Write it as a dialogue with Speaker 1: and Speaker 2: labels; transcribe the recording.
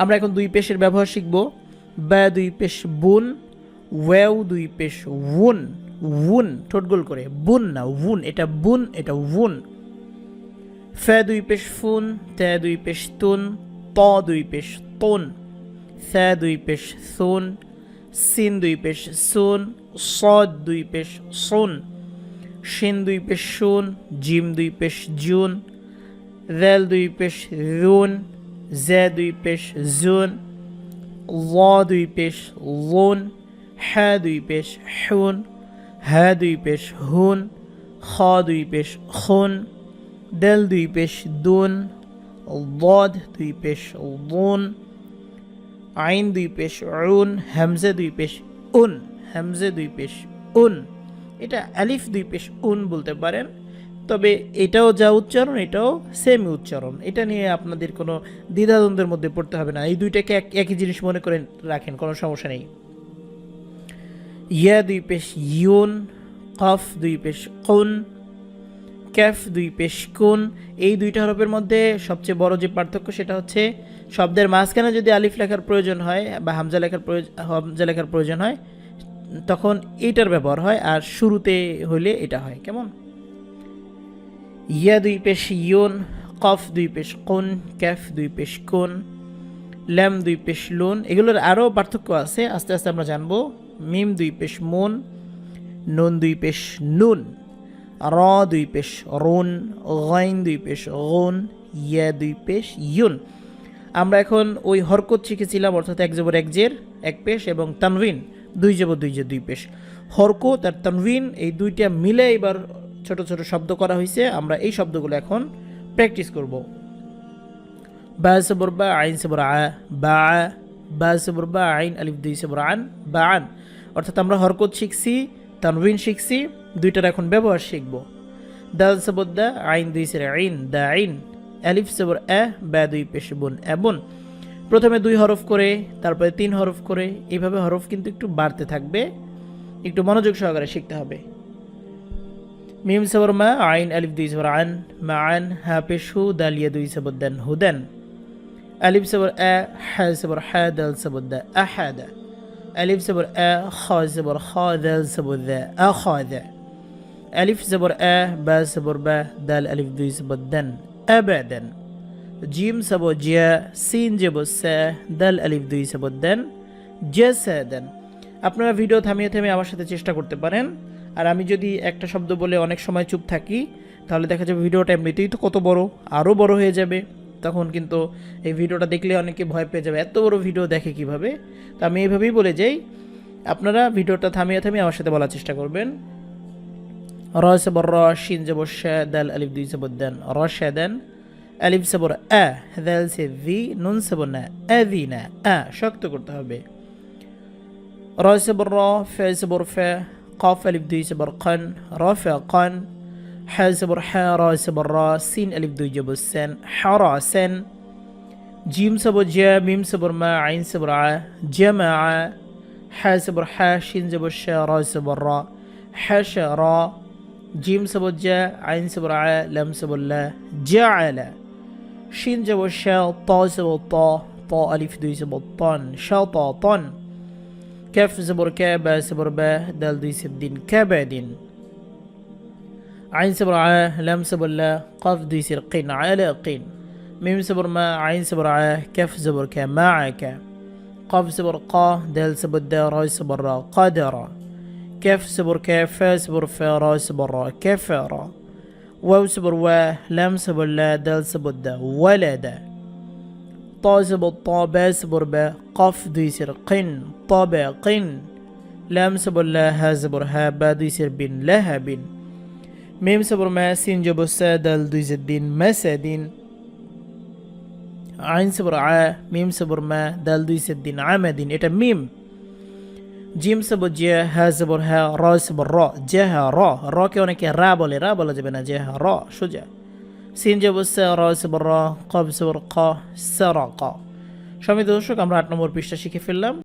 Speaker 1: আমরা এখন দুই পেশের ব্যবহার শিখব। বা দুই পেশ বুন, ওয়েও দুই পেশ উন, উন ঠোঁট গোল করে, বুন না উন, এটা বুন, এটা উন। ফে দুই পেশ ফুন, তে দুই পেশ তুন, ত দুই পেশ তুন, সে দুই পেশ সুন, সিন দুই পেশ সুন, সদ দুই পেশ সুন, শিন দুই পেশ শুন, জিম দুই পেশ জুন, রেল দুই পেশ রুন, জে দুই পেশ জুন, ল দুই পেশ লুন, হ্যা দুই পেশ হুন, হ্যা দুই পেশ হুন, খ দুই পেশ খুন, দেল দুই পেশ দুন, ضاد দুই পেশ লুন, আইন দুই পেশ উন, হামজা দুই পেশ উন, হামজা দুই পেশ উন। এটা আলিফ দুই পেশ উন বলতে পারেন, তবে এটাও যা উচ্চারণ এটাও সেম উচ্চারণ। এটা নিয়ে আপনাদের কোনো দ্বিধাদ্বন্দ্বের মধ্যে পড়তে হবে না, এই দুইটাকে একই জিনিস মনে করে রাখেন, কোনো সমস্যা নেই। ইয়া দুই পেশ ইউন, কফ দুই পেশ কুন, ক্যাফ দুই পেশ কুন। এই দুইটা হরফের মধ্যে সবচেয়ে বড় যে পার্থক্য সেটা হচ্ছে শব্দের মাঝখানে যদি আলিফ লেখার প্রয়োজন হয় বা হামজা লেখার প্রয়োজন হয় তখন এইটার ব্যবহার হয়, আর শুরুতে হইলে এটা হয়। কেমন? ইয়া দুই পেশ ইউন, কফ দুই পেশ কুন, ক্যাফ দুই পেশ কুন, ল্যাম দুই পেশ লুন। এগুলোর আরও পার্থক্য আছে, আস্তে আস্তে আমরা জানবো। মিম দুই পেশ মুন, নুন দুই পেশ নুন, র দুই পেশ রুন, গাইন দুই পেশ গুন, ইয়া দুই পেশ ইউন। আমরা এখন ওই হরকত শিখেছিলাম, অর্থাৎ এক জবর এক জের এক পেশ এবং তানভিন দুই জবর দুই জের দুই পেশ। হরকত আর তানভিন এই দুইটা মিলে এবার ছোট ছোট শব্দ করা হয়েছে। আমরা এই শব্দগুলো এখন প্র্যাকটিস করব। বা সবর বা আইন সবর আ, বা, বা সবর বা আইন আলিফ দুই সবর আন, বা আন। অর্থাৎ আমরা হরকত শিখছি, তানভিন শিখছি, দুইটার এখন ব্যবহার শিখব। দাল সবর দা, আইন দুই সের আইন, দা আইন, আলিফ সবর আ, বা দুই পেশ বুন, এবুন। প্রথমে দুই হরফ করে, তারপরে তিন হরফ করে, এইভাবে হরফ কিন্তু একটু বাড়তে থাকবে, একটু মনোযোগ সহকারে শিখতে হবে। মিম সবর মা, আইন আলিফ দুই সবর আন, মা আন, হা পেশ হু, দাল ইয়া দুই সবর দেন, হুদেন। আলিফ সবর আ, হা সবর হা, দাল সবর দা, আহাদা। আলিফ সবর আ, খ সবর খ, দাল সবর দা, আখাদা। আলিফ সবর আ, বা সবর বা, দাল আলিফ দুই সবর দেন, আবাদান। জিম সবর জিয়া, সিন জবর সা, দাল আলিফ দুই সবর দেন, জাসাদান। আপনারা ভিডিও থামিয়ে থামিয়ে আমার সাথে চেষ্টা করতে পারেন, আর আমি যদি একটা শব্দ বলে অনেক সময় চুপ থাকি তাহলে দেখা যাবে ভিডিওটা এমনিতেই তো কত বড়, আরও বড় হয়ে যাবে। তখন কিন্তু এই ভিডিওটা দেখলে অনেকে ভয় পেয়ে যাবে, এত বড় ভিডিও দেখে কিভাবে। তো আমি এইভাবেই বলে যাই, আপনারা ভিডিওটা থামিয়ে থামিয়ে আমার সাথে বলার চেষ্টা করবেন। র সবর র, শিন জবর শা, দাল আলিফ দুই সবর দেন, রশাদান। আলিফ সবর আ, দাল সে ভি, নুন সবর না, আযিনা, আ শক্ত করতে হবে। র সবর র, ফে সবর ফে, قاف ألف دوي سبر قن، رافع قن، ح سبر ح، را سبر را، سين ألف دوي جبر سن، حراسن. جيم سبر جا، ميم سبر ما، عين سبر ع، جمع. ح سبر ح، شين سبر ش، را سبر را، حشرا. جيم سبر جا، عين سبر ع، لم سبر لا، جعل. شين سبر ش، طا سبر طا، طا ألف دوي سبر طن، شططن. كف زبر كا، با سبر با، دال دوي سبدين، كبدين. عين سبر ع، لام سبر لا، قاف دوي سر قين، علاقين. ميم سبر ما، عين سبر ع، كف زبر كا، معك. قاف سبر قا، دال سبر دا، را سبر را، قدر. كف سبر كا، فا سبر فا، را سبر را، كفر. واو سبر وا، لام سبر لا، دال سبر دا، ولد. طا سبر طا، با سبر با، قاف دوي سر قن، طابقن. لام سبر لا، ها سبر ها، با دوي سر بن، لهب. ميم سبر ما، سين جبر سا، دال دوي سر دين، مسدين. عين سبر ع، ميم سبر ما، دال دوي سر دين، عمدين. এটা মিম। জিম সবর জিয়া, হা সবর হা, র সবর র, জাহা র। র কে অনেকে রা বলে, রা বলা যাবে না, জাহা র সোজা। সিন জবর সা, র সবর র, কফ সবর ক, সারাকা। সম্মানিত দর্শক, আমরা 8 নম্বর পৃষ্ঠা শিখে ফেললাম।